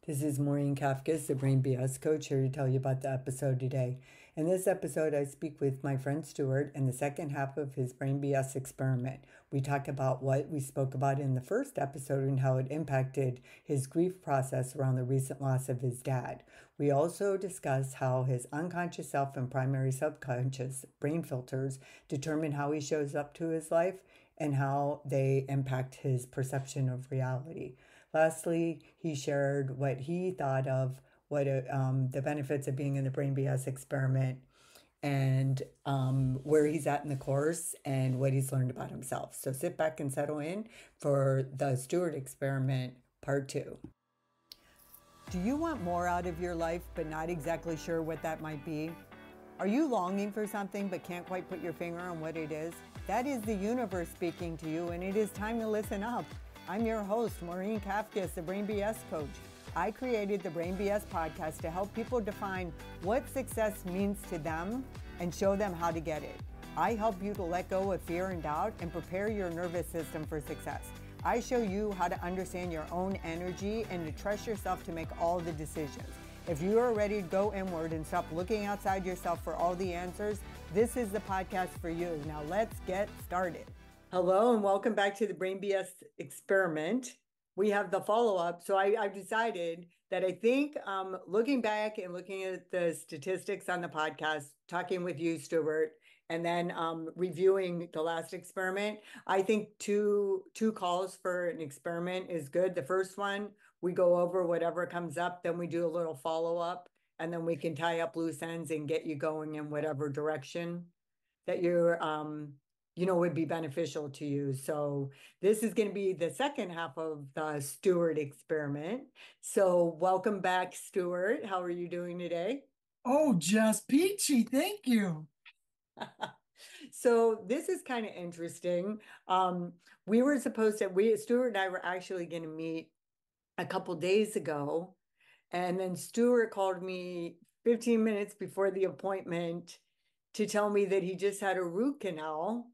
This is Maureen Kafkas, the Brain BS coach, here to tell you about the episode today. In this episode, I speak with my friend Stuart in the second half of his Brain BS experiment. We talk about what we spoke about in the first episode and how it impacted his grief process around the recent loss of his dad. We also discuss how his unconscious self and primary subconscious brain filters determine how he shows up to his life and how they impact his perception of reality. Lastly, he shared what he thought of the benefits of being in the Brain BS experiment and where he's at in the course and what he's learned about himself. So sit back and settle in for the Stuart experiment part 2. Do you want more out of your life but not exactly sure what that might be? Are you longing for something but can't quite put your finger on what it is? That is the universe speaking to you, and it is time to listen up. I'm your host, Maureen Kafkas, the Brain BS coach. I created the Brain BS podcast to help people define what success means to them and show them how to get it. I help you to let go of fear and doubt and prepare your nervous system for success. I show you how to understand your own energy and to trust yourself to make all the decisions. If you are ready to go inward and stop looking outside yourself for all the answers, this is the podcast for you. Now let's get started. Hello and welcome back to the Brain BS experiment. We have the follow-up. So I've decided that I think looking back and looking at the statistics on the podcast, talking with you, Stuart, and then reviewing the last experiment, I think two calls for an experiment is good. The first one, we go over whatever comes up, then we do a little follow-up, and then we can tie up loose ends and get you going in whatever direction that you're would be beneficial to you. So this is going to be the second half of the Stuart experiment. So welcome back, Stuart. How are you doing today? Oh, just peachy. Thank you. So this is kind of interesting. We were supposed to, Stuart and I were actually going to meet a couple days ago. And then Stuart called me 15 minutes before the appointment to tell me that he just had a root canal.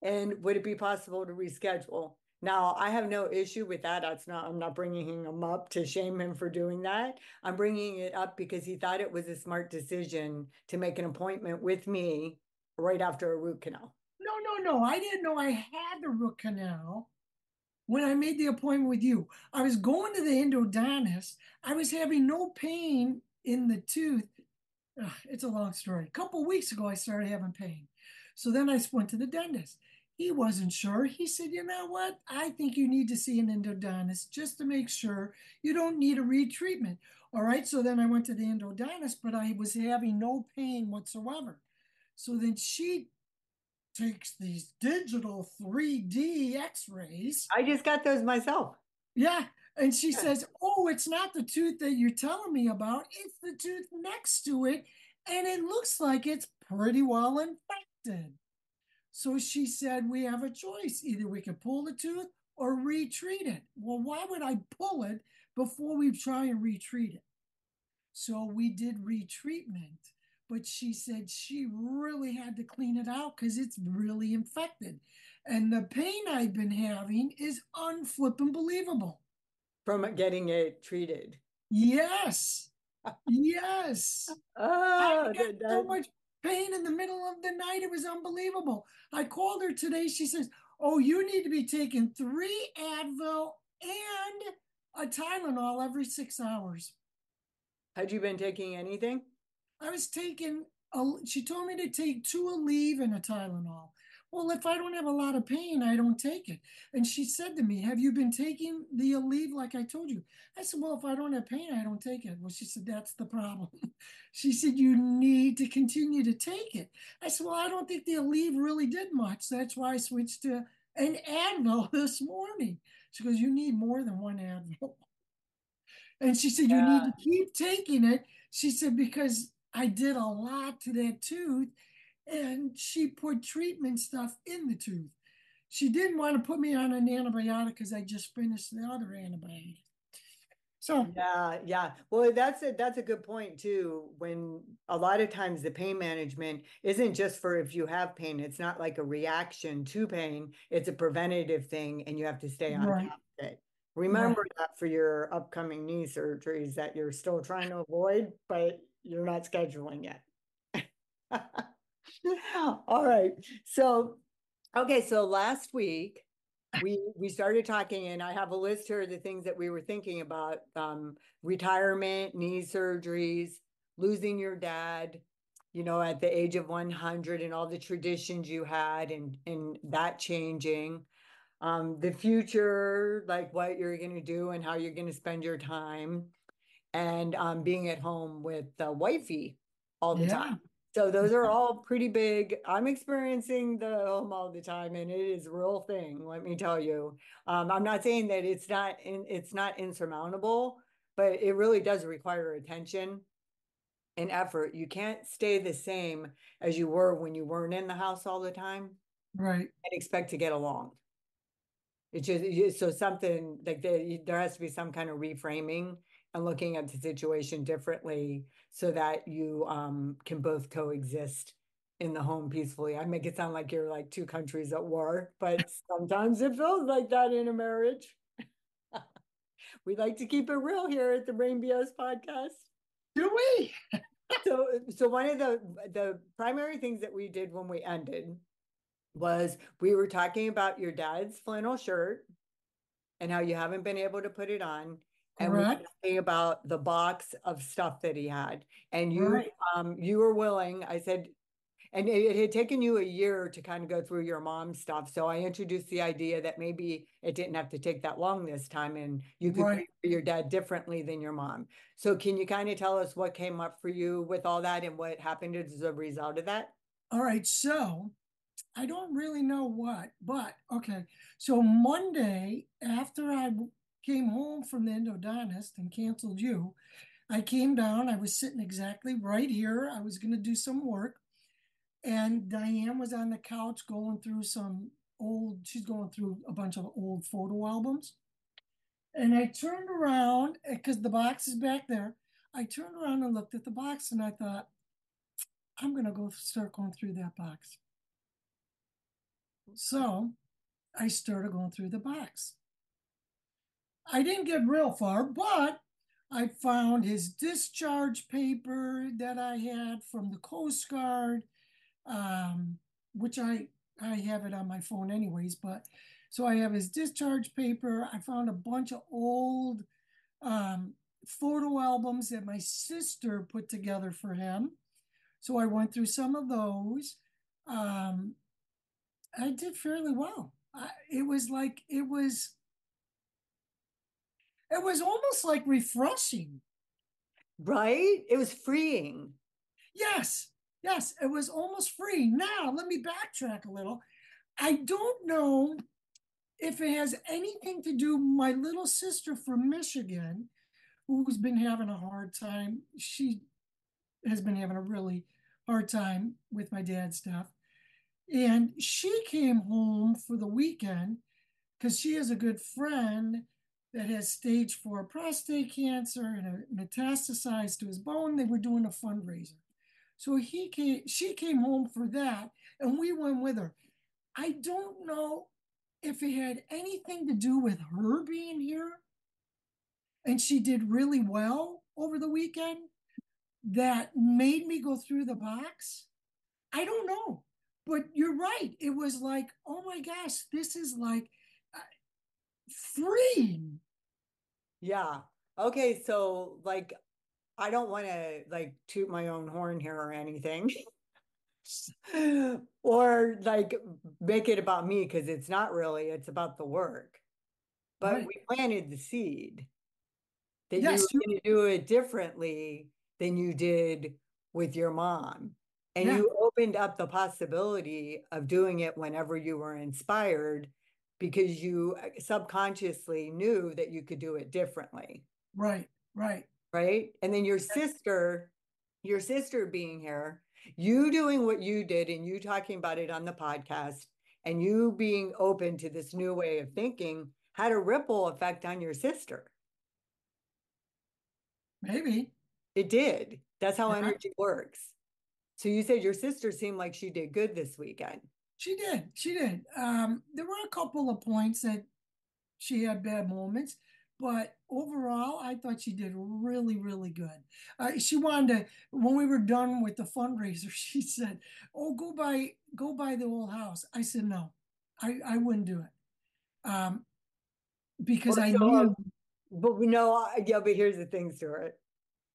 And would it be possible to reschedule? Now, I have no issue with that. I'm not bringing him up to shame him for doing that. I'm bringing it up because he thought it was a smart decision to make an appointment with me right after a root canal. No. I didn't know I had the root canal when I made the appointment with you. I was going to the endodontist. I was having no pain in the tooth. It's a long story. A couple of weeks ago, I started having pain. So then I went to the dentist. He wasn't sure. He said, you know what? I think you need to see an endodontist just to make sure you don't need a retreatment. All right. So then I went to the endodontist, but I was having no pain whatsoever. So then she takes these digital 3D x-rays. I just got those myself. Yeah. And she says, oh, it's not the tooth that you're telling me about. It's the tooth next to it. And it looks like it's pretty well infected. So she said, we have a choice. Either we can pull the tooth or retreat it. Well, why would I pull it before we try and retreat it? So we did retreatment, but she said she really had to clean it out because it's really infected. And the pain I've been having is unflippin' believable. From getting it treated. Yes. Yes. I Oh, had so much pain in the middle of the night. It was unbelievable. I called her today. She says, oh, you need to be taking 3 Advil and a Tylenol every 6 hours. had you been taking anything? I was taking, she told me to take 2 Aleve and a Tylenol. Well, if I don't have a lot of pain, I don't take it. And she said to me, have you been taking the Aleve like I told you? I said, well, if I don't have pain, I don't take it. Well, she said, that's the problem. She said, you need to continue to take it. I said, well, I don't think the Aleve really did much. That's why I switched to an Advil this morning. She goes, you need more than one Advil. And she said, you need Yeah. to keep taking it. She said, because I did a lot to that tooth. And she put treatment stuff in the tooth. She didn't want to put me on an antibiotic because I just finished the other antibiotic. So, Yeah. Well, that's a good point too. When a lot of times the pain management isn't just for if you have pain, it's not like a reaction to pain, it's a preventative thing and you have to stay on right. top of it. Remember Right. that for your upcoming knee surgeries that you're still trying to avoid, but you're not scheduling yet. All right. So, okay, so last week we started talking, and I have a list here of the things that we were thinking about: retirement, knee surgeries, losing your dad, at the age of 100, and all the traditions you had, and that changing. The future, like what you're going to do and how you're going to spend your time, and being at home with the wifey all the time. Yeah. So those are all pretty big. I'm experiencing the home all the time, and it is a real thing, let me tell you. I'm not saying that it's not insurmountable, but it really does require attention and effort. You can't stay the same as you were when you weren't in the house all the time Right. and expect to get along. It's just so something like there has to be some kind of reframing and looking at the situation differently so that you can both coexist in the home peacefully. I make it sound like you're like two countries at war, but sometimes it feels like that in a marriage. We like to keep it real here at the Brain BS podcast. Do we? So one of the primary things that we did when we ended was we were talking about your dad's flannel shirt and how you haven't been able to put it on. And we were Correct. talking about the box of stuff that he had. And Right. you were willing, I said, and it had taken you a year to kind of go through your mom's stuff. So I introduced the idea that maybe it didn't have to take that long this time and you could Right. grieve for your dad differently than your mom. So can you kind of tell us what came up for you with all that and what happened as a result of that? All right. So I don't really know what, but okay. So Monday, after I came home from the endodontist and canceled you, I came down. I was sitting exactly right here. I was going to do some work. And Diane was on the couch going through she's going through a bunch of old photo albums. And I turned around because the box is back there. I turned around and looked at the box and I thought, I'm going to go start going through that box. So I started going through the box. I didn't get real far, but I found his discharge paper that I had from the Coast Guard, um, which I have it on my phone anyways. But so I have his discharge paper. I found a bunch of old um, photo albums that my sister put together for him. So I went through some of those. Um, I did fairly well. It was almost like refreshing. Right? It was freeing. Yes, yes, it was almost free. Now, let me backtrack a little. I don't know if it has anything to do with my little sister from Michigan, who's been having a hard time. She has been having a really hard time with my dad's stuff. And she came home for the weekend because she has a good friend that has stage 4 prostate cancer and it metastasized to his bone. They were doing a fundraiser. She came home for that, and we went with her. I don't know if it had anything to do with her being here, and she did really well over the weekend that made me go through the box. I don't know. But you're right. It was like, oh my gosh, this is like uh, freeing. Yeah. Okay, so like I don't want to like toot my own horn here or anything or like make it about me because it's not really, it's about the work. But Right. we planted the seed that you were Yes. going to do it differently than you did with your mom. And Yeah. you opened up the possibility of doing it whenever you were inspired because you subconsciously knew that you could do it differently. Right. Right. Right? And then your sister being here, you doing what you did and you talking about it on the podcast and you being open to this new way of thinking had a ripple effect on your sister. Maybe. It did. That's how Yeah. energy works. So you said your sister seemed like she did good this weekend. She did. She did. There were a couple of points that she had bad moments. But overall, I thought she did really, really good. She wanted to, when we were done with the fundraiser, she said, "Oh, go buy the old house." I said, "No, I wouldn't do it." Because Well, I so, knew, but we know, yeah, but here's the thing, Stuart.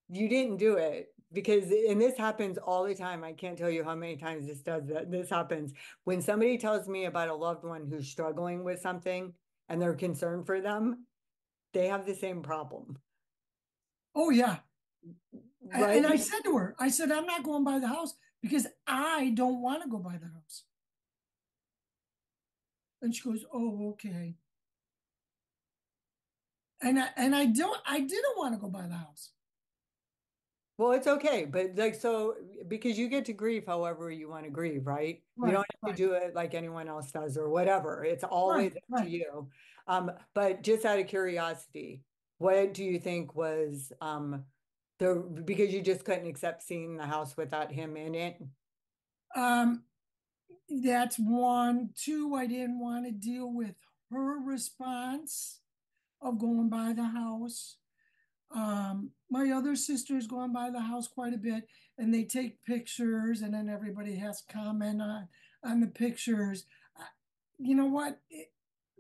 You didn't do it because, and this happens all the time. I can't tell you how many times this does that. This happens when somebody tells me about a loved one who's struggling with something and they're concerned for them, they have the same problem, oh yeah. right? And I said to her, I said, "I'm not going by the house because I don't want to go by the house." And she goes, "Oh, okay." I didn't want to go by the house. Well, it's okay, but like so because you get to grieve however you want to grieve, right? You don't Right, have to right, do it like anyone else does or whatever. It's always right, up to right. you. But just out of curiosity, what do you think was the because you just couldn't accept seeing the house without him in it? Um, that's one. Two, I didn't want to deal with her response of going by the house. My other sister's gone by the house quite a bit, and they take pictures, and then everybody has comment on the pictures. Uh, You know what?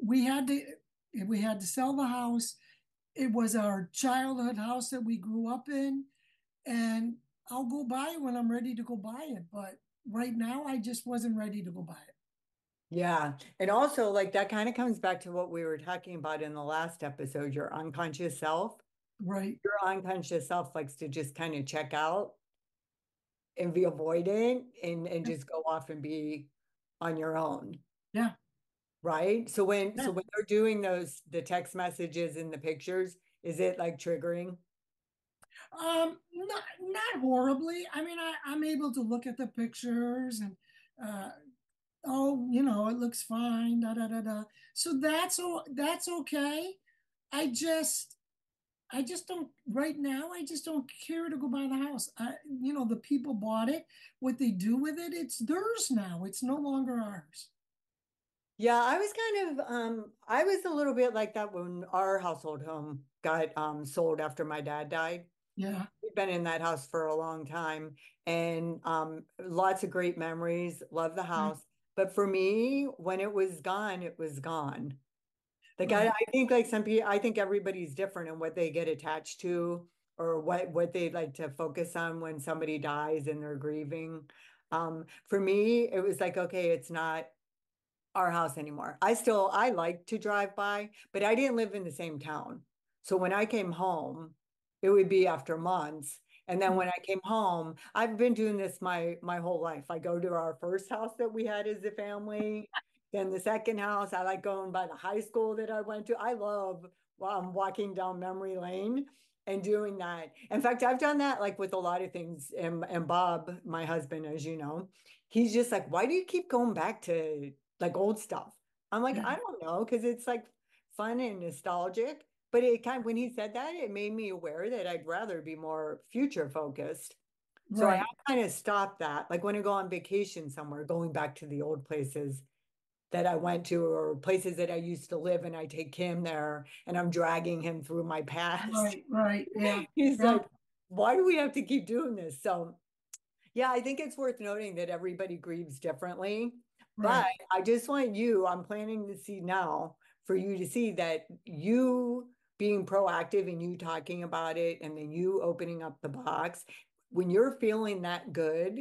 We had to sell the house. It was our childhood house that we grew up in, and I'll go buy it when I'm ready to go buy it. But right now, I just wasn't ready to go buy it. Yeah. And also like that kind of comes back to what we were talking about in the last episode, your unconscious self. Right? Your unconscious self likes to just kind of check out and be avoidant and just go off and be on your own, Yeah. right? So when Yeah. they're doing those the text messages and the pictures, is it like triggering? Not horribly. I mean, I'm able to look at the pictures and uh, oh, it looks fine, da da da da. So that's okay. I just I just don't right now. I just don't care to go buy the house. The people bought it. What they do with it, it's theirs now. It's no longer ours. Yeah, I was kind of I was a little bit like that when our household home got sold after my dad died. Yeah, We've been in that house for a long time and lots of great memories, love the right, house. But for me, when it was gone, it was gone. Like right, I think like some people, I think everybody's different in what they get attached to or what they like to focus on when somebody dies and they're grieving. For me, it was like, okay, it's not our house anymore. I like to drive by, but I didn't live in the same town. So when I came home, it would be after months. And then when I came home, I've been doing this my whole life. I go to our first house that we had as a family, then the second house. I like going by the high school that I went to. I love walking down memory lane and doing that. In fact, I've done that like with a lot of things. And Bob, my husband, as you know, he's just like, why do you keep going back to like old stuff? I'm like, yeah, I don't know, because it's like fun and nostalgic. But it kind of, when he said that, it made me aware that I'd rather be more future focused. So I have right, kind of stopped that. Like when I go on vacation somewhere, going back to the old places that I went to or places that I used to live, and I take him there and I'm dragging him through my past. right, right. Yeah, He's yeah, like, why do we have to keep doing this? So yeah, I think it's worth noting that everybody grieves differently. But right, I just want you, I'm planting the seed now for you to see that you being proactive and you talking about it and then you opening up the box, when you're feeling that good,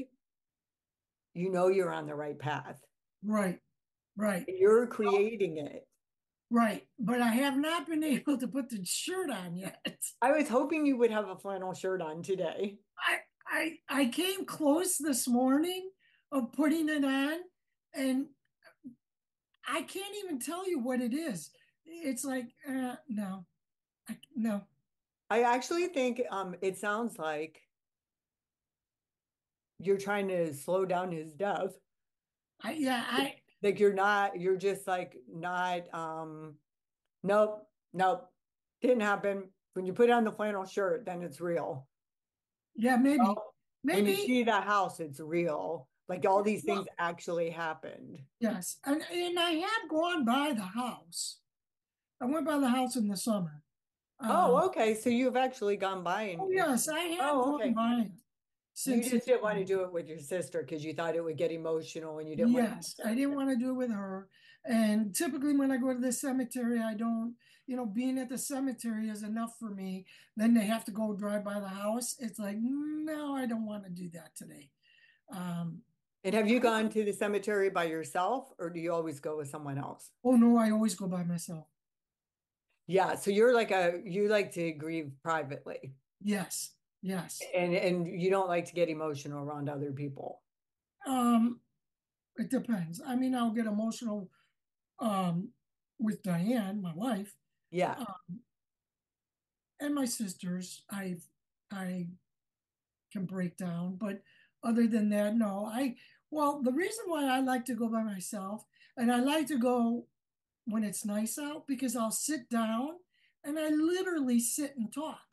you know you're on the right path. right, right, You're creating it. right. But I have not been able to put the shirt on yet. I was hoping you would have a flannel shirt on today. I came close this morning of putting it on, and I can't even tell you what it is. It's like, no, no. I actually think it sounds like you're trying to slow down his death. Yeah, Like you're just like not, nope, nope, didn't happen. When you put on the flannel shirt, then it's real. yeah, maybe, Well, when you maybe. see the house, it's real. Like all these things Well, actually happened. yes, and I have gone by the house. I went by the house in the summer. Oh, okay. So you've actually gone by Oh and yes, I have oh, gone okay. by it You since just it's didn't want to do it with your sister because you thought it would get emotional and you didn't want to be yes, I didn't embarrassed. want to do it with her. And typically when I go to the cemetery, I don't, being at the cemetery is enough for me. Then they have to go drive by the house. It's like, no, I don't want to do that today. Um, And have you gone to the cemetery by yourself or do you always go with someone else? oh no, I always go by myself. Yeah, so you're like you like to grieve privately Yes, yes. and you don't like to get emotional around other people. Um, it depends. I mean, I'll get emotional um with Diane, my wife, Yeah. uh, and my sisters. I can break down, but other than that, no. Well, the reason why I like to go by myself, and I like to go when it's nice out because I'll sit down and I literally sit and talk.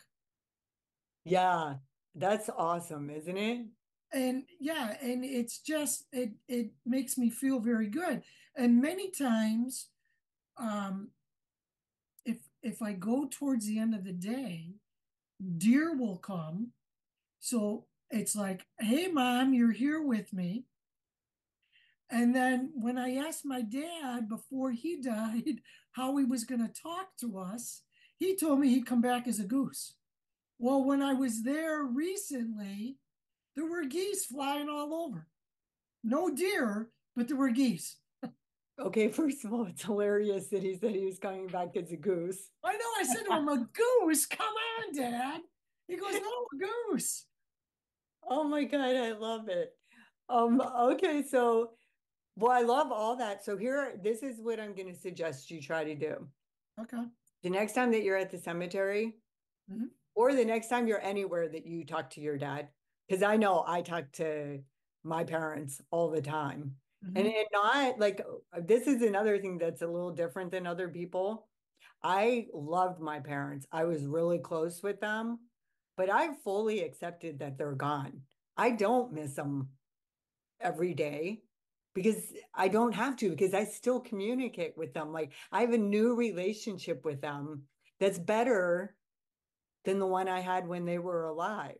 Yeah. That's awesome, isn't it? And yeah, and it's just it makes me feel very good. And many times, um, if I go towards the end of the day, deer will come. So it's like, hey mom, you're here with me. And then when I asked my dad before he died how he was going to talk to us, he told me he'd come back as a goose. Well, when I was there recently, there were geese flying all over. No deer, but there were geese. Okay, first of all, it's hilarious that he said he was coming back as a goose. I know. I said to him, a goose? Come on, Dad. He goes, no, a goose. Oh my God, I love it. Okay, so well, I love all that. So here, this is what I'm going to suggest you try to do. Okay. The next time that you're at the cemetery, Mhm. or the next time you're anywhere that you talk to your dad, because I know I talk to my parents all the time. Mhm. Not like this is another thing that's a little different than other people. I loved my parents. I was really close with them, but I fully accepted that they're gone. I don't miss them every day because I don't have to, because I still communicate with them. Like I have a new relationship with them that's better than the one I had when they were alive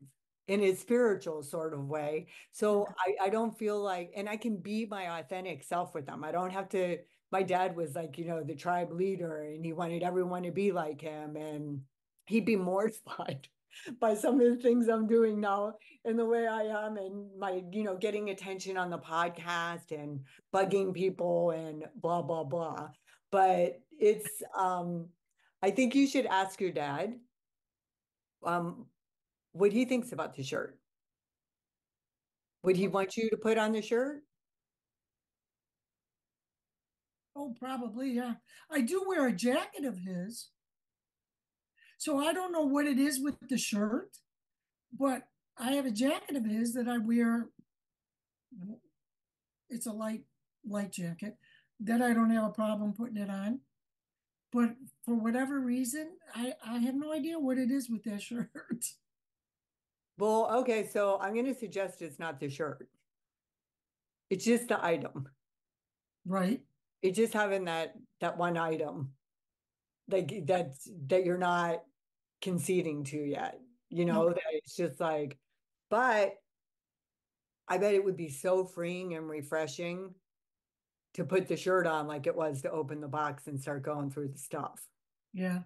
in a spiritual sort of way. So I don't feel like, and I can be my authentic self with them. I don't have to. My dad was like, the tribe leader and he wanted everyone to be like him. And he'd be mortified by some of the things I'm doing now and the way I am and my, getting attention on the podcast and bugging people and blah, blah, blah. But I think you should ask your dad um, what he thinks about the shirt. Would he want you to put on the shirt? Oh, probably, yeah. I do wear a jacket of his, so I don't know what it is with the shirt, but I have a jacket of his that I wear. It's a light jacket that I don't have a problem putting it on. But for whatever reason, I have no idea what it is with that shirt. Well, okay, so I'm going to suggest it's not the shirt. It's just the item. Right? It's just having that one item like that you're not conceding to yet. That Okay. it's just like, but I bet it would be so freeing and refreshing to put the shirt on like it was to open the box and start going through the stuff. Yeah.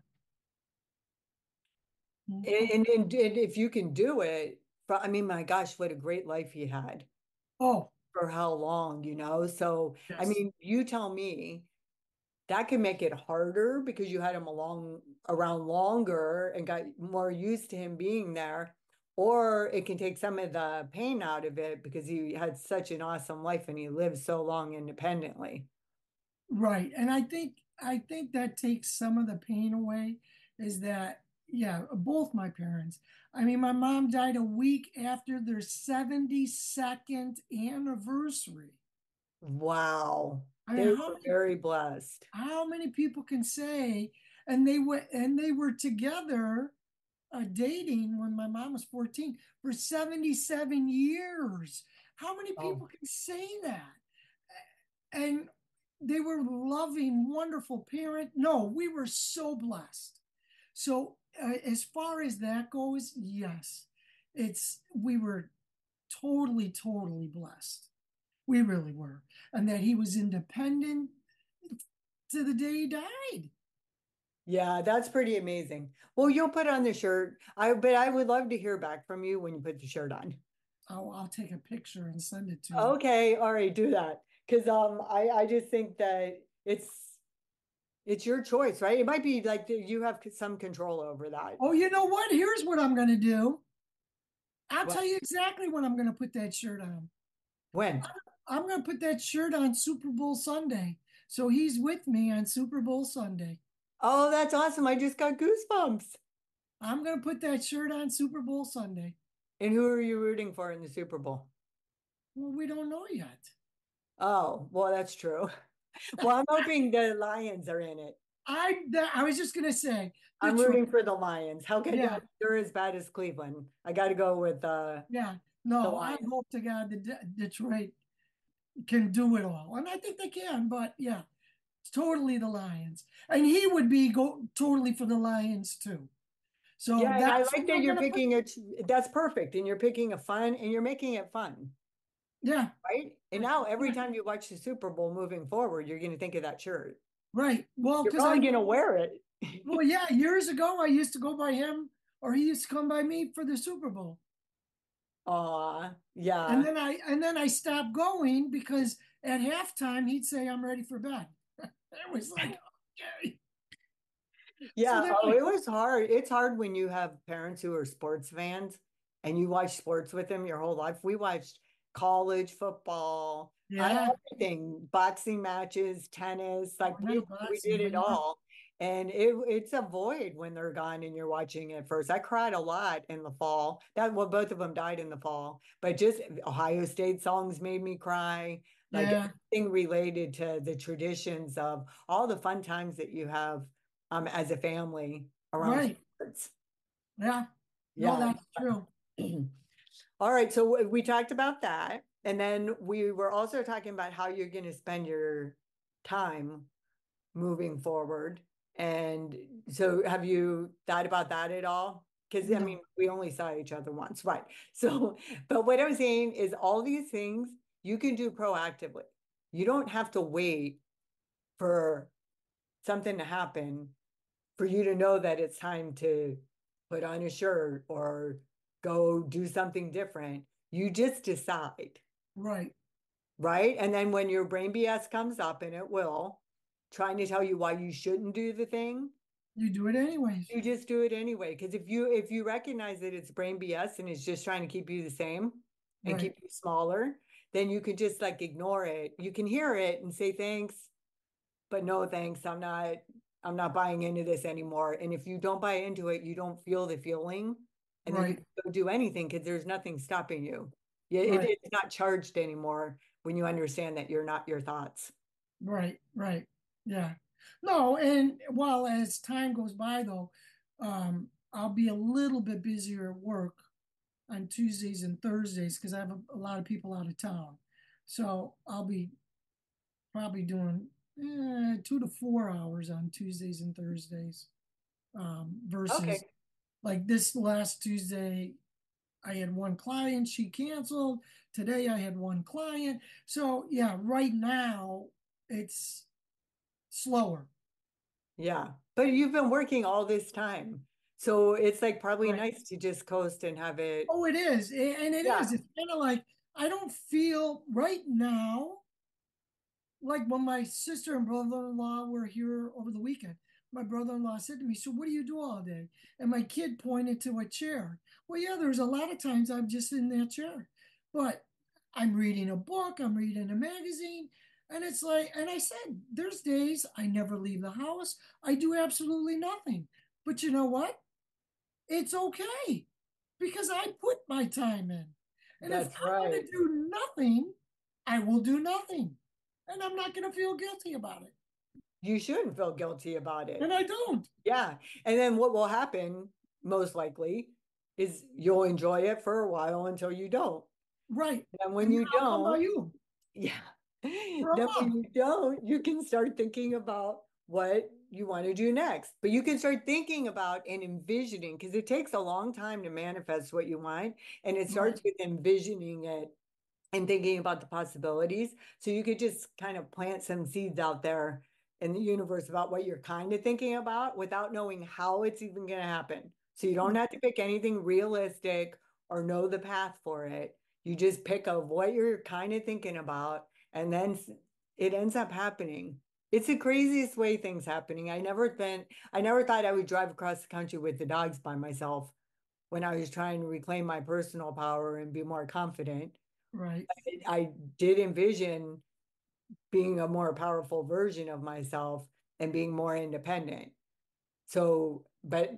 And if you can do it, I mean, my gosh, what a great life he had Oh, for how long? So, I yes. mean, you tell me that can make it harder because you had him around longer and got more used to him being there, or it can take some of the pain out of it because he had such an awesome life and he lived so long independently. Right. And I think that takes some of the pain away is that yeah, both my parents. I mean, my mom died a week after their 72nd anniversary. Wow. I mean, They were very blessed. how many people can say and they were together dating when my mom was 14 for 77 years. How many Oh, people can say that? And they were loving, wonderful parent. No, we were so blessed. So as far as that goes, yes, we were totally blessed. We really were. And that he was independent to the day he died. Yeah, that's pretty amazing. Well, you'll put on the shirt. But I would love to hear back from you when you put the shirt on. I'll take a picture and send it to you. Okay, all right, do that. Because I just think that it's your choice, right? It might be like you have some control over that. Oh, you know what? Here's what I'm going to do. I'll What? tell you exactly when I'm going to put that shirt on. When? I'm going to put that shirt on Super Bowl Sunday. So he's with me on Super Bowl Sunday. Oh, that's awesome. I just got goosebumps. I'm going to put that shirt on Super Bowl Sunday. And who are you rooting for in the Super Bowl? Well, we don't know yet. Oh, well, that's true. Well, I'm hoping the Lions are in it. I was just going to say I'm Detroit. rooting for the Lions. How could Yeah, they're as bad as Cleveland? I got to go with yeah. the No, I Lions. hope to God that Detroit can do it all. And I think they can, but yeah, it's totally the Lions. And he would be totally for the Lions too. So Yeah, and I that's like who that I'm you're gonna put. picking it. That's perfect. And you're picking a fun and you're making it fun, Yeah, right? And now every time you watch the Super Bowl moving forward, you're going to think of that shirt. right. Well, You're because I probably going to wear it. well, yeah, years ago I used to go by him or he used to come by me for the Super Bowl. Aw, And yeah. then I stopped going because at halftime he'd say, I'm ready for bed. It was like, okay. So Yeah. then Oh, it was hard. It's hard when you have parents who are sports fans and you watch sports with them your whole life. We watched college football, yeah, everything, boxing matches, tennis, well, like not we boxing, did but it yeah, all. And it's a void when they're gone and you're watching it first. I cried a lot in the fall. Well, both of them died in the fall, but just Ohio State songs made me cry. Like yeah, everything related to the traditions of all the fun times that you have as a family around right. sports. Yeah. No, Yeah. that's true. All right. So we talked about that. And then we were also talking about how you're going to spend your time moving forward. And so have you thought about that at all? Because I mean, No, we only saw each other once, right? So, but what I'm saying is all these things you can do proactively. You don't have to wait for something to happen for you to know that it's time to put on a shirt or go do something different. You just decide, right. right? And then when your brain BS comes up, and it will, trying to tell you why you shouldn't do the thing, You do it anyways. you just do it anyway. Because if you recognize that it's brain BS and it's just trying to keep you the same and keep Right, you smaller, then you could just like ignore it. You can hear it and say thanks, but no thanks, I'm not buying into this anymore. And if you don't buy into it, you don't feel the feeling, and then you right, don't do anything because there's nothing stopping you. Yeah, right, it's not charged anymore when you understand that you're not your thoughts. right. Yeah. No, and while as time goes by though, I'll be a little bit busier at work on Tuesdays and Thursdays because I have a lot of people out of town. So I'll be probably doing 2 to 4 hours on Tuesdays and Thursdays versus Okay. like this last Tuesday, I had one client, she canceled. Today I had one client. So yeah, right now it's slower. Yeah. But you've been working all this time. So it's like probably Right. nice to just coast and have it. Oh, it is. And it is. Yeah. It's kind of like I don't feel right now like when my sister and brother-in-law were here over the weekend, my brother-in-law said to me, so what do you do all day? And my kid pointed to a chair. Well, yeah, there's a lot of times I'm just in that chair, but I'm reading a book, I'm reading a magazine. And it's like, and I said, there's days I never leave the house. I do absolutely nothing. But you know what? It's okay because I put my time in. And if That's I'm going to right. do nothing, I will do nothing. And I'm not going to feel guilty about it. You shouldn't feel guilty about And it. I don't. Yeah. And then what will happen, most likely, is you'll enjoy it for a while until you don't. Right. And when And then you I'll come by don't, you yeah. for a Then when month. you don't, you can start thinking about what you want to do next. But you can start thinking about and envisioning because it takes a long time to manifest what you want. And it Right, starts with envisioning it and thinking about the possibilities. So you could just kind of plant some seeds out there in the universe about what you're kind of thinking about without knowing how it's even going to happen. So you don't have to pick anything realistic or know the path for it. You just pick of what you're kind of thinking about, and then it ends up happening. It's the craziest way things happening. I never thought I would drive across the country with the dogs by myself when I was trying to reclaim my personal power and be more confident. right. I did envision being a more powerful version of myself and being more independent. So, but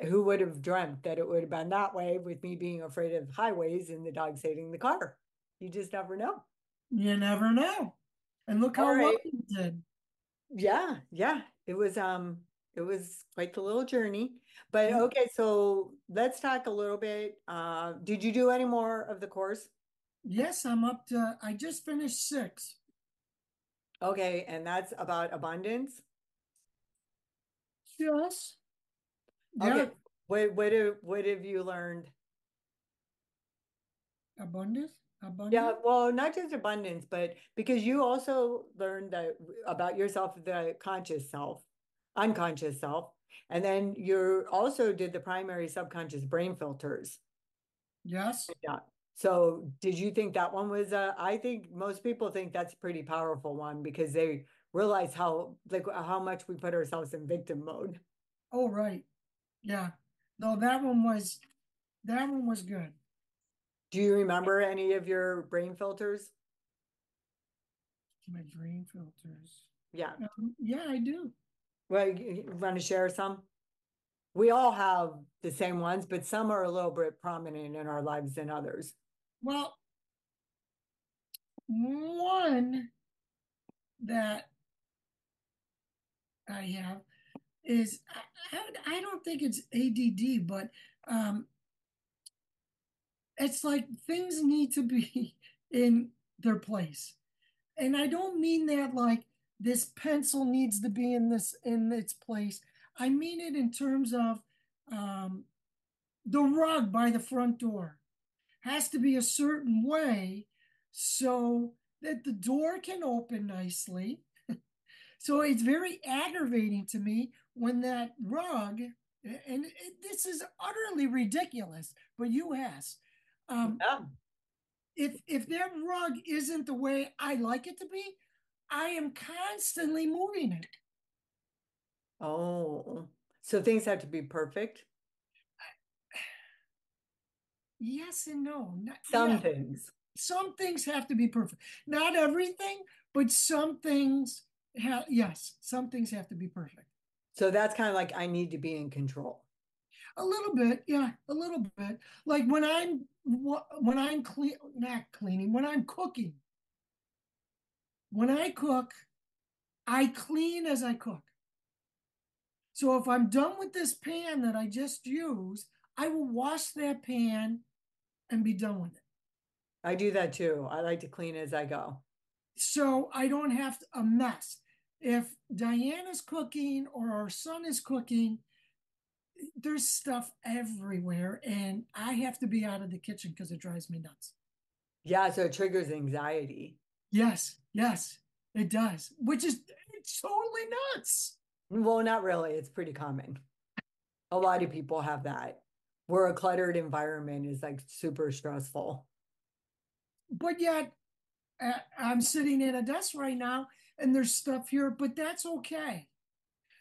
who would have dreamt that it would have been that way with me being afraid of highways and the dog saving the car? You just never know. You never know. And look All how well right. you did. Yeah, yeah. It was quite the little journey. But Yep. okay, so let's talk a little bit. Did you do any more of the course? Yes, I'm up to, I just finished six. Okay, and that's about abundance. Yes. Okay, Yeah. what have you learned? Abundance. Yeah, Abundant. well, not just abundance, but because you also learned that about yourself, the conscious self, unconscious self, and then you also did the primary subconscious brain filters. Yes. Yeah. So did you think that one was I think most people think that's a pretty powerful one because they realize how much we put ourselves in victim mode. Oh, right. Yeah. No, that one was good. Do you remember any of your brain filters? My brain filters. Yeah. Yeah, I do. Well, you want to share some? We all have the same ones, but some are a little bit prominent in our lives than others. Well, one that I have is I don't think it's ADD, but um, it's like things need to be in their place. And I don't mean that like this pencil needs to be in its place. I mean it in terms of um, the rug by the front door has to be a certain way so that the door can open nicely. So it's very aggravating to me when that rug, and this is utterly ridiculous, but you asked, um, Yeah. if that rug isn't the way I like it to be, I am constantly moving it. Oh, so things have to be perfect. Yes and no. Not, Some yeah, things. some things have to be perfect. Not everything, but some things yes, some things have to be perfect. So that's kind of like I need to be in control. A little bit, yeah, a little bit. Like when I'm clean, not cleaning, when I'm cooking. When I cook, I clean as I cook. So if I'm done with this pan that I just used, I will wash that pan and be done with it. I do that too. I like to clean as I go. So I don't have a mess. If Diana's cooking or our son is cooking, there's stuff everywhere, and I have to be out of the kitchen because it drives me nuts. Yeah, so it triggers anxiety. Yes, yes, it does, which is it's totally nuts. Well, not really. It's pretty common. A lot of people have that, where a cluttered environment is like super stressful. But yet, I'm sitting at a desk right now, and there's stuff here, but that's okay.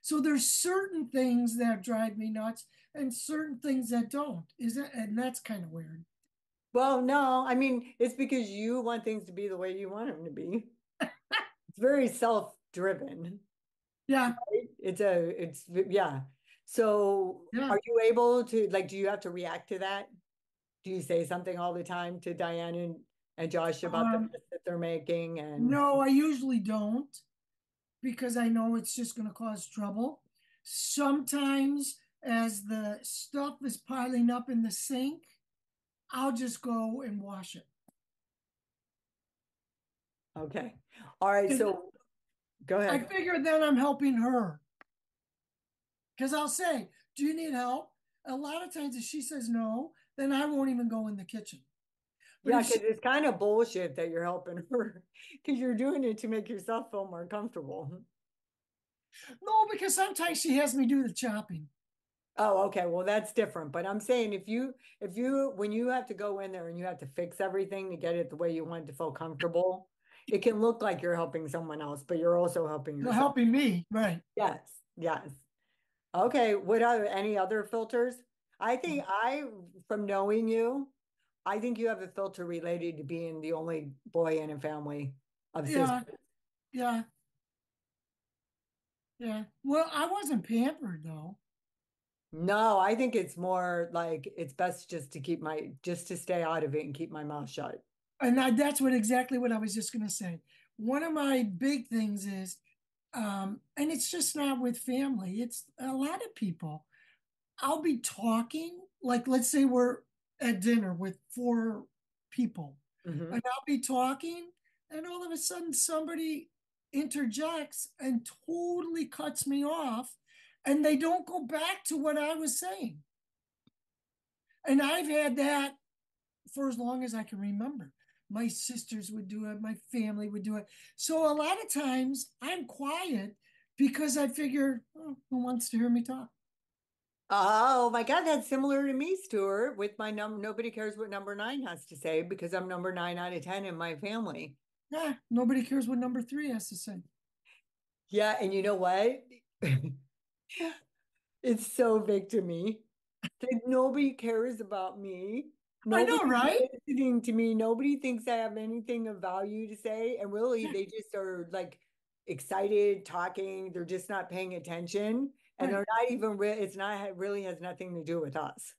So there's certain things that drive me nuts, and certain things that don't. Is that and that's kind of weird. Well, no, I mean, it's because you want things to be the way you want them to be. It's very self-driven, Yeah, right? Yeah. So yeah. are you able to, like, do you have to react to that? Do you say something all the time to Diane and Josh about the Um, mess that they're making? And no, I usually don't because I know it's just going to cause trouble. Sometimes, as the stuff is piling up in the sink, I'll just go and wash it. okay. All right. And So go I ahead. figure then I'm helping her. Because I'll say, "Do you need help?" A lot of times, if she says no, then I won't even go in the kitchen. But Yeah, if because she, it's kind of bullshit that you're helping her because you're doing it to make yourself feel more comfortable. no, because sometimes she has me do the chopping. Oh, okay. Well, that's different. But I'm saying when you have to go in there and you have to fix everything to get it the way you want it to feel comfortable, it can look like you're helping someone else, but you're also helping They're yourself. helping me, right? Yes, yes. Okay. What are any other filters? I think from knowing you, I think you have a filter related to being the only boy in a family of Yeah, sisters. yeah, yeah. Well, I wasn't pampered though. No, I think it's more like it's best just to stay out of it and keep my mouth shut. And that's what exactly what I was just going to say. One of my big things is, and it's just not with family, it's a lot of people. I'll be talking, like, let's say we're at dinner with four people, Hmm. and I'll be talking, and all of a sudden somebody interjects and totally cuts me off, and they don't go back to what I was saying. And I've had that for as long as I can remember. My sisters would do it, my family would do it. So a lot of times I'm quiet because I figure, oh, who wants to hear me talk? Oh my God, that's similar to me, Stuart, with my nobody cares what number nine has to say because I'm number 9 out of 10 in my family. Yeah, nobody cares what number three has to say. Yeah, and you know what? It's so big to me that nobody cares about me. I know, Nobody's right? listening to me. Nobody thinks I have anything of value to say. And really, they just are like excited, talking. They're just not paying attention. And Right. they're not even it's not, it really has nothing to do with us.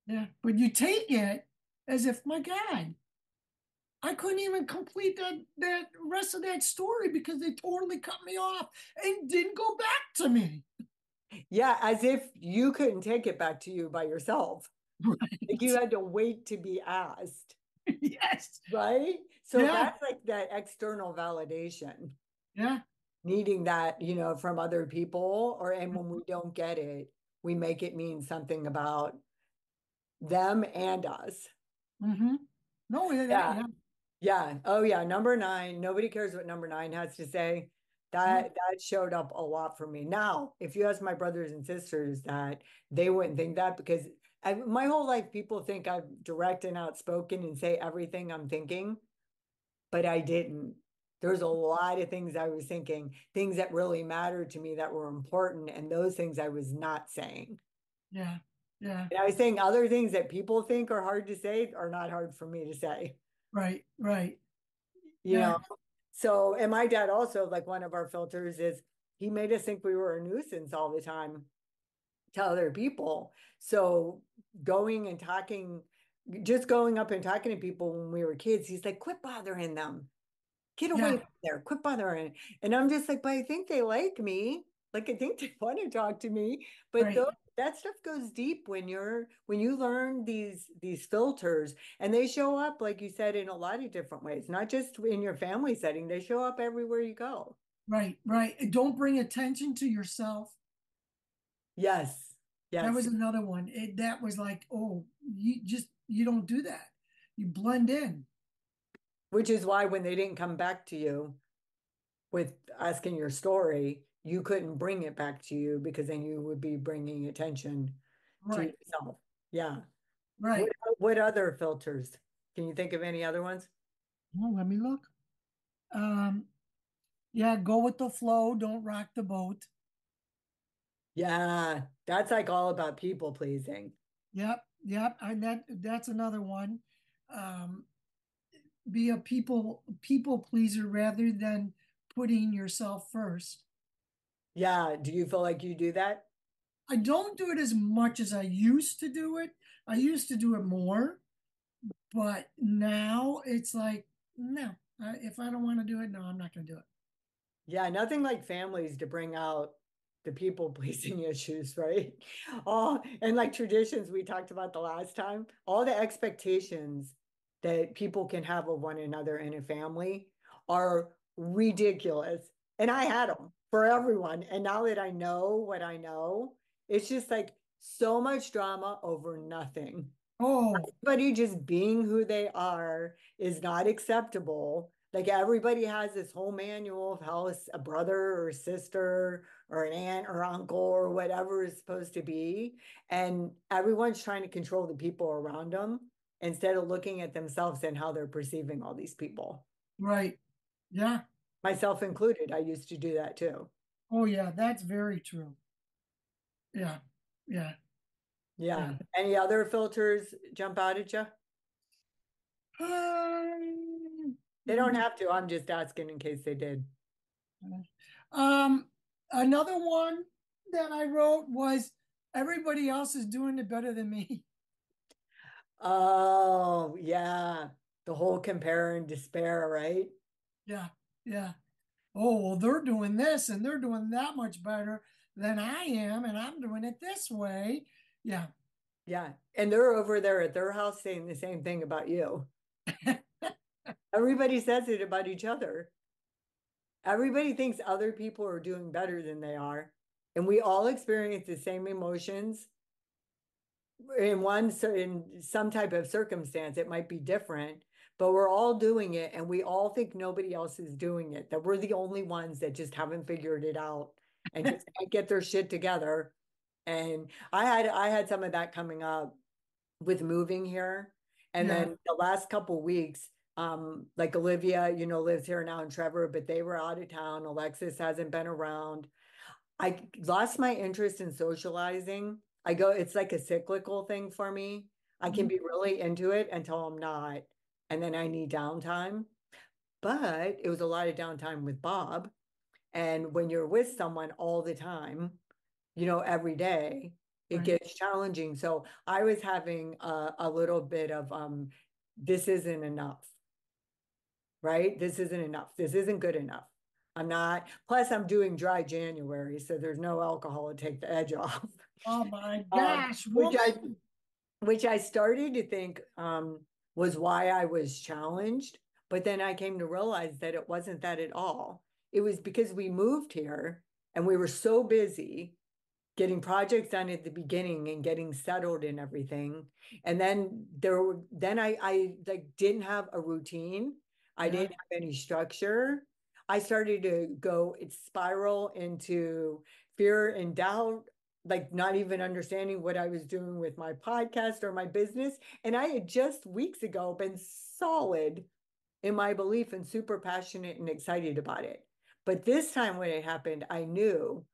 Yeah. But you take it as if, my God, I couldn't even complete that rest of that story because they totally cut me off and didn't go back to me. Yeah, as if you couldn't take it back to you by yourself. Like you Right. had to wait to be asked, Yes. right? So Yeah. that's like that external validation, Yeah. needing that, from other people, and when we don't get it, we make it mean something about them and us. Mm-hmm. No, Yeah. yeah. Yeah. Oh yeah. Number nine. Nobody cares what number nine has to say. Yeah. That showed up a lot for me. Now, if you ask my brothers and sisters that, they wouldn't think that because my whole life people think I'm direct and outspoken and say everything I'm thinking, but I didn't. There's a lot of things I was thinking, things that really mattered to me that were important, and those things I was not saying. Yeah. Yeah. And I was saying other things that people think are hard to say are not hard for me to say. Right. Right. You Yeah. know, so, and my dad also, like one of our filters is he made us think we were a nuisance all the time to other people. So going and talking, just going up and talking to people when we were kids, he's like, quit bothering them. Get away Yeah. from there. Quit bothering. And I'm just like, but I think they like me. Like I think they want to talk to me. But Right. that stuff goes deep when you learn these filters, and they show up, like you said, in a lot of different ways, not just in your family setting. They show up everywhere you go. Right. Right. And don't bring attention to yourself. Yes. That Yes. was another one. That was like, oh, you don't do that. You blend in. Which is why when they didn't come back to you with asking your story, you couldn't bring it back to you because then you would be bringing attention to Right. yourself. Yeah. What Right. what other filters? Can you think of any other ones? Well, let me look. Um, yeah, go with the flow. Don't rock the boat. Yeah, that's like all about people pleasing. Yep. Yep. And that's another one. Um, be a people pleaser rather than putting yourself first. Yeah, do you feel like you do that? I don't do it as much as I used to do it. I used to do it more, but now it's like, no, if I don't want to do it, no, I'm not going to do it. Yeah, nothing like families to bring out the people pleasing issues, right? Oh, and like traditions we talked about the last time, all the expectations that people can have of one another in a family are ridiculous. And I had them for everyone. And now that I know what I know, it's just like so much drama over nothing. Oh, Everybody just being who they are is not acceptable. Like everybody has this whole manual of how a brother or sister or an aunt or uncle or whatever is supposed to be. And everyone's trying to control the people around them instead of looking at themselves and how they're perceiving all these people. right. Yeah. Myself included, I used to do that too. Oh, yeah. That's very true. Yeah. Yeah. Yeah. Yeah. Any other filters jump out at you? Um, They don't have to. I'm just asking in case they did. um, Another one that I wrote was everybody else is doing it better than me. Oh, yeah. The whole compare and despair, right? Yeah. Yeah. Oh, well, they're doing this and they're doing that much better than I am, and I'm doing it this way. Yeah. Yeah. And they're over there at their house saying the same thing about you. Everybody says it about each other. Everybody thinks other people are doing better than they are. And we all experience the same emotions in in some type of circumstance. It might be different, but we're all doing it and we all think nobody else is doing it, that we're the only ones that just haven't figured it out and just can't get their shit together. And I had some of that coming up with moving here. And Yeah. then the last couple weeks, like Olivia, lives here now, and Trevor, but they were out of town. Alexis hasn't been around. I lost my interest in socializing. It's like a cyclical thing for me. I can Mhm. be really into it until I'm not, and then I need downtime. But it was a lot of downtime with Bob. And when you're with someone all the time, every day, it Right. gets challenging. So I was having a little bit of this isn't enough, right? This isn't enough. This isn't good enough. I'm not, plus I'm doing dry January, so there's no alcohol to take the edge off. Oh my Um, gosh, which I woman. which I started to think was why I was challenged, but then I came to realize that it wasn't that at all. It was because we moved here and we were so busy getting projects done at the beginning and getting settled and everything. And then I like didn't have a routine. I Yeah. didn't have any structure. I started to go it spiral into fear and doubt, like not even understanding what I was doing with my podcast or my business. And I had just weeks ago been solid in my belief and super passionate and excited about it. But this time when it happened, I knew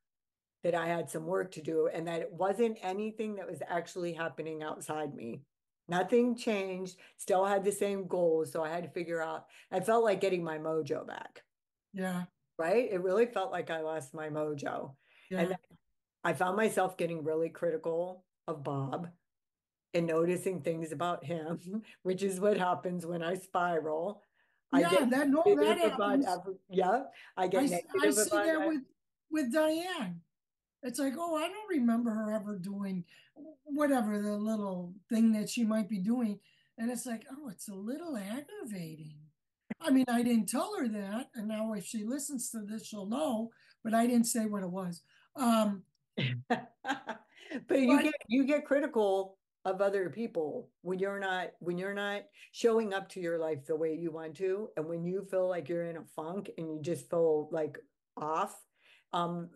that I had some work to do and that it wasn't anything that was actually happening outside me. Nothing changed, still had the same goals. So I had to figure out, I felt like getting my mojo back, Yeah. right? It really felt like I lost my mojo. And Yeah. then I found myself getting really critical of Bob and noticing things about him, which is what happens when I spiral. I get Yeah. That no, that negative about happens. every, yeah, I get I negative see about that with Diane. It's like, oh, I don't remember her ever doing whatever the little thing that she might be doing. And it's like, oh, it's a little aggravating. I mean, I didn't tell her that. And now if she listens to this, she'll know, but I didn't say what it was. Um, But you but get critical of other people when you're not showing up to your life the way you want to, and when you feel like you're in a funk and you just feel like off,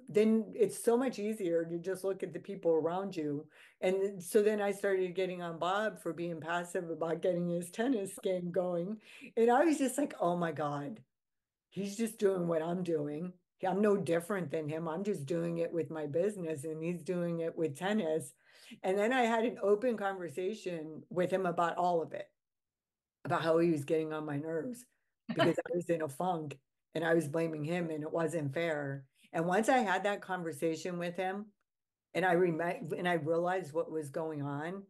then it's so much easier to just look at the people around you. And so then I started getting on Bob for being passive about getting his tennis game going. And I was just like, oh my God. He's just doing what I'm doing. I'm no different than him. I'm just doing it with my business and he's doing it with tennis. And then I had an open conversation with him about all of it, about how he was getting on my nerves because I was in a funk and I was blaming him and it wasn't fair. And once I had that conversation with him and I realized what was going on,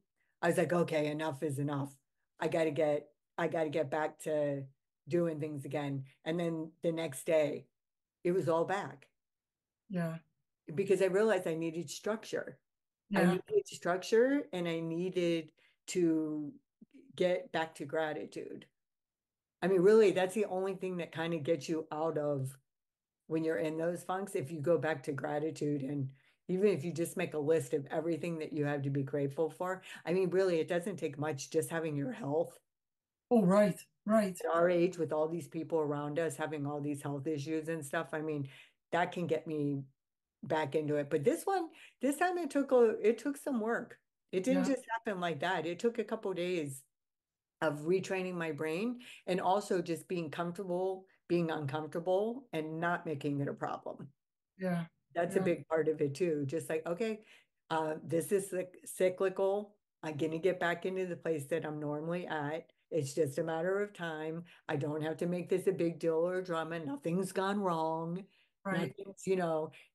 I was like, okay, enough is enough. I got to get back to doing things again. And then the next day, it was all back yeah, because I realized I needed structure. I yeah, needed structure and I needed to get back to gratitude. I mean, really, that's the only thing that kind of gets you out of when you're in those funks, if you go back to gratitude and even if you just make a list of everything that you have to be grateful for, I mean, really, it doesn't take much just having your health Oh, right, right. at our age with all these people around us having all these health issues and stuff. I mean, that can get me back into it. But this time it took some work. It didn't Yeah, just happen like that. It took a couple days of retraining my brain and also just being comfortable, being uncomfortable and not making it a problem. yeah, That's a yeah, big part of it too. Just like, okay, this is cyclical. I'm going to get back into the place that I'm normally at. It's just a matter of time. I don't have to make this a big deal or a drama. Nothing's gone wrong. right. Nothing's,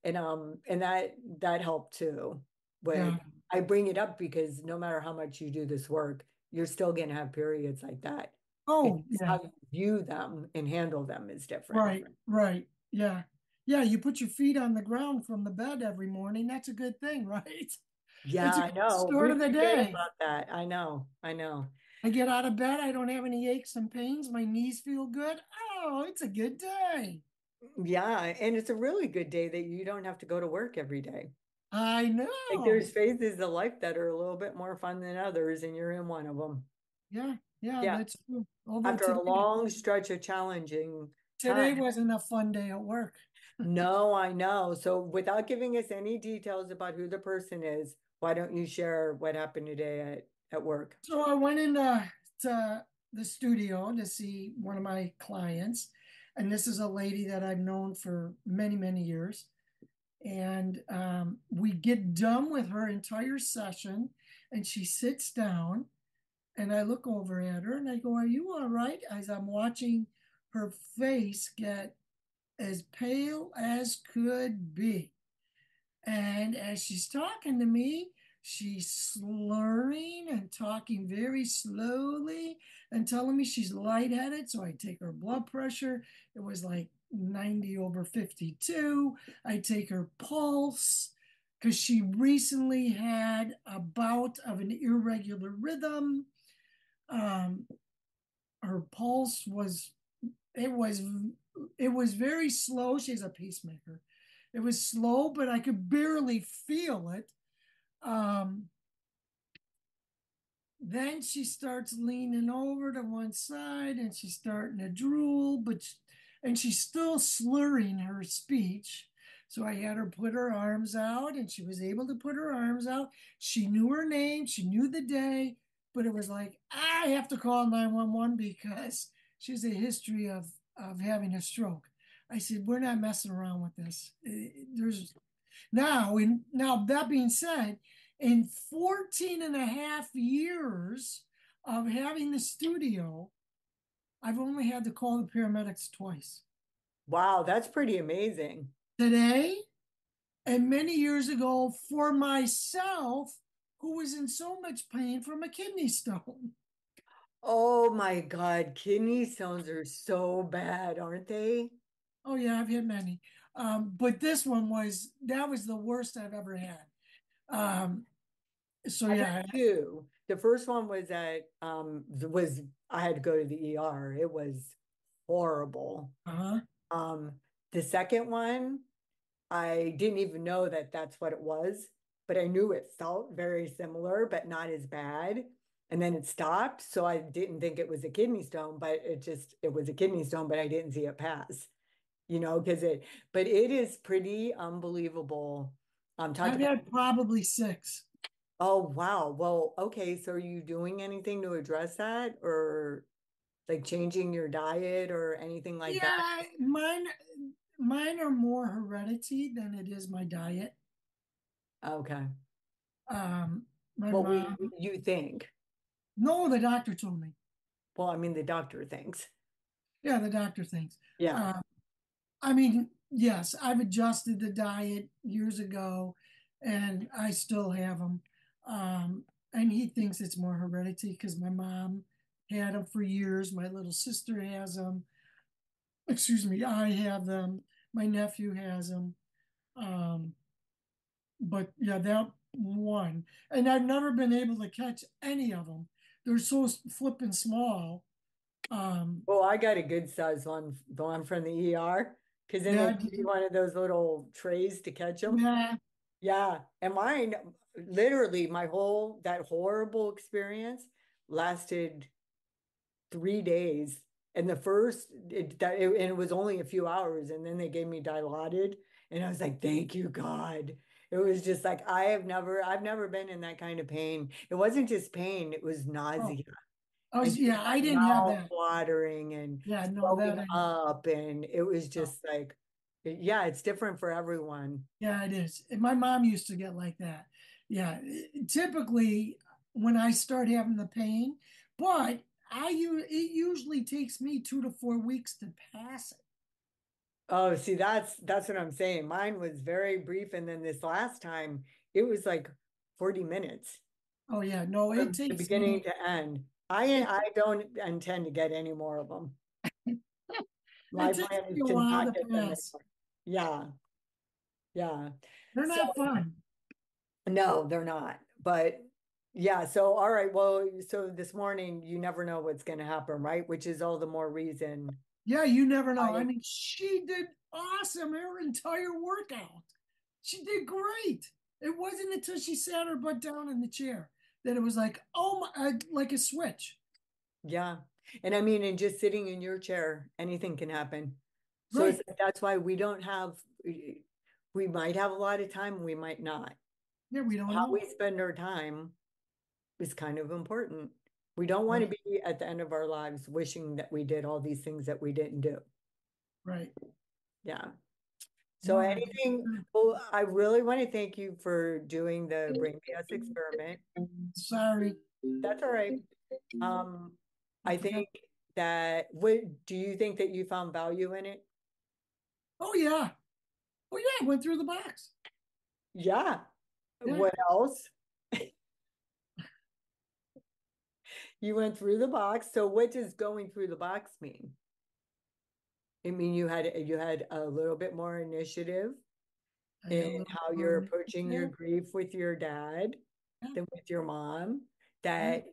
and that helped too. But Yeah. I bring it up because no matter how much you do this work, you're still going to have periods like that. It's Oh, just yeah. how you view them and handle them is different. Right, right. Yeah. Yeah, you put your feet on the ground from the bed every morning. That's a good thing, right? Yeah, It's a I good know. start We of the forget day. about that. I know. I know. I get out of bed, I don't have any aches and pains, my knees feel good. Oh, it's a good day. Yeah, and it's a really good day that you don't have to go to work every day. I Like know. there's phases of life that are a little bit more fun than others, and you're in one of them. Yeah, yeah, Yeah, that's true. Although after a today, long stretch of challenging today time. wasn't a fun day at work. No, I know. So without giving us any details about who the person is, why don't you share what happened today at work? So I went into to the studio to see one of my clients, and this is a lady that I've known for many, many years. And we get done with her entire session, and she sits down, and I look over at her and I go, "Are you all right?" As I'm watching her face get as pale as could be. And as she's talking to me, she's slurring and talking very slowly and telling me she's lightheaded. So I take her blood pressure. It was like 90 over 52. I take her pulse because she recently had a bout of an irregular rhythm. Um, Her pulse was it was it was very slow. She's a pacemaker. It was slow, but I could barely feel it. Um, then she starts leaning over to one side and she's starting to drool, and she's still slurring her speech. So I had her put her arms out and she was able to put her arms out. She knew her name, she knew the day, but it was like, I have to call 911 because she has a history of having a stroke. I said, we're not messing around with this. There's now, that being said, in 14 and a half years of having the studio, I've only had to call the paramedics twice. Wow, that's pretty amazing. Today and many years ago for myself, who was in so much pain from a kidney stone. Oh my God, kidney stones are so bad, aren't they? Oh, yeah, I've had many. But this one that was the worst I've ever had. Um, so, I've had yeah, two. The first one was I had to go to the ER. It was horrible. uh-huh. Um, the second one, I didn't even know that that's what it was, but I knew it felt very similar, but not as bad. And then it stopped, so I didn't think it was a kidney stone, but it was a kidney stone, but I didn't see it pass, but it is pretty unbelievable. Talk I've about, had probably six. oh wow. Well, okay, so are you doing anything to address that or like changing your diet or anything like that? Yeah, mine are more heredity than it is my diet. Okay. My Well, mom, you think. no, the doctor told me. Well, I mean, the doctor thinks. Yeah, the doctor thinks. Yeah. Um, I mean, yes, I've adjusted the diet years ago, and I still have them. And he thinks it's more heredity because my mom had them for years. My little sister has them. Excuse me, I have them. My nephew has them. Um, but yeah, that one. And I've never been able to catch any of them. They're so flipping small. Um, Well, I got a good size one, the one from the ER. because then they Yeah, give you one of those little trays to catch them. yeah. Yeah, and mine, literally, that horrible experience lasted 3 days. And and it was only a few hours, and then they gave me Dilaudid, and I was like, "Thank you, God." It was just like I've never been in that kind of pain. It wasn't just pain; it was Oh, nausea oh, and just yeah, I like didn't have mouth that. watering and Yeah, no, throwing that I up, and it was no. just like, yeah, it's different for everyone. Yeah, it is. And my mom used to get like that. Yeah, typically when I start having the pain, but it usually takes me 2 to 4 weeks to pass it. Oh, see, that's what I'm saying. Mine was very brief, and then this last time it was like 40 minutes Oh yeah, no, it from the takes beginning me to end. it I don't intend to get any more of them. it My takes plan me is a to while not to get them pass. anymore. Yeah, yeah. They're So not fun. no, they're not. But yeah, so all right, well, so this morning you never know what's going to happen, right? Which is all the more reason Yeah, you never know. I I mean, she did awesome her entire workout. She did great. It wasn't until she sat her butt down in the chair that it was like, oh my, like a switch. Yeah. And I mean, and just sitting in your chair, anything can happen. So Right. that's why we might have a lot of time, we might not. Yeah, we don't How know. we spend our time is kind of important. We don't want to Right. be at the end of our lives wishing that we did all these things that we didn't do. Right. Yeah. So No, I think anything, well, I really want to thank you for doing the Brain BS experiment. sorry. That's all right. Um, I I forgot. think that, what do you think that you found value in it? Oh yeah. Oh yeah, I went through the box. Yeah. Yeah. What else? You went through the box. So what does going through the box mean? I mean, you had a little bit more initiative I had a in little how you're more approaching your initiative. grief with your dad Yeah. than with your mom. Yeah. That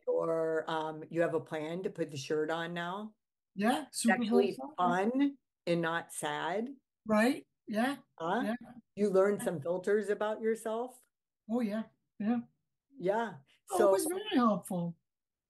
you have a plan to put the shirt on now. Yeah. It's Super Bowl actually Sunday. fun and not sad. Right. Yeah. Huh? Yeah. You learned some filters about yourself. Oh yeah. Yeah. Yeah. Oh, it So was very helpful.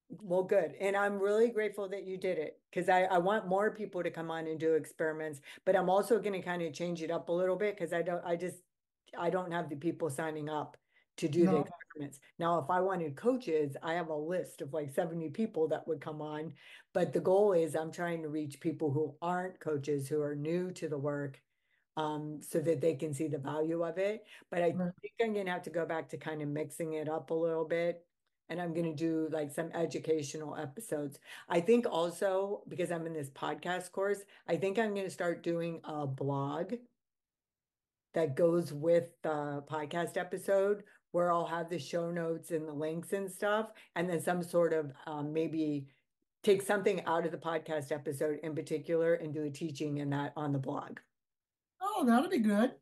well, good. And I'm really grateful that you did it because I want more people to come on and do experiments, but I'm also going to kind of change it up a little bit because I don't have the people signing up to do the No. experiments. Now, if I wanted coaches, I have a list of like 70 people that would come on, but the goal is I'm trying to reach people who aren't coaches, who are new to the work, so that they can see the value of it. But I Right. think I'm going to have to go back to kind of mixing it up a little bit. And I'm going to do like some educational episodes. I think also because I'm in this podcast course, I think I'm going to start doing a blog that goes with the podcast episode where I'll have the show notes and the links and stuff, and then some sort of maybe take something out of the podcast episode in particular and do a teaching in that on the blog. Oh, that'll be good.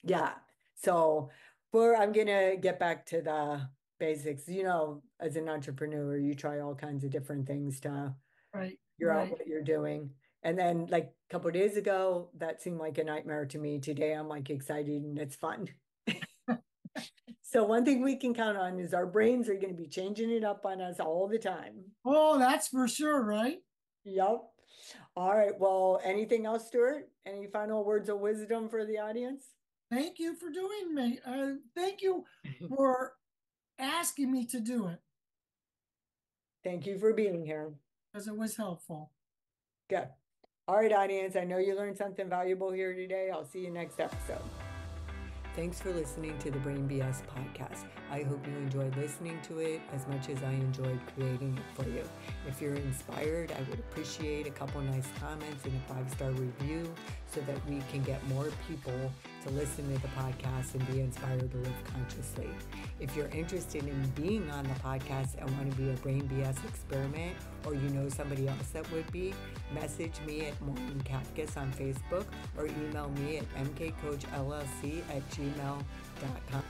Yeah. So I'm gonna get back to the basics. You know, as an entrepreneur, you try all kinds of different things to Right. figure out Right. what you're doing. And then like a couple of days ago, that seemed like a nightmare to me. Today I'm like excited and it's fun. So one thing we can count on is our brains are going to be changing it up on us all the time. Oh, that's for sure, right? Yep. All right. Well, anything else, Stuart? Any final words of wisdom for the audience? Thank you for doing me. Thank you for asking me to do it Thank you for being here. because it was helpful. Good. All right, audience. I know you learned something valuable here today. I'll see you next episode. Thanks for listening to the Brain BS podcast. I hope you enjoyed listening to it as much as I enjoyed creating it for you. If you're inspired, I would appreciate a couple nice comments and a 5-star review so that we can get more people to listen to the podcast and be inspired to live consciously. If you're interested in being on the podcast and want to be a Brain BS experiment, or you know somebody else that would be, message me at Maureen Kapkus on Facebook or email me at mkcoachllc@gmail.com.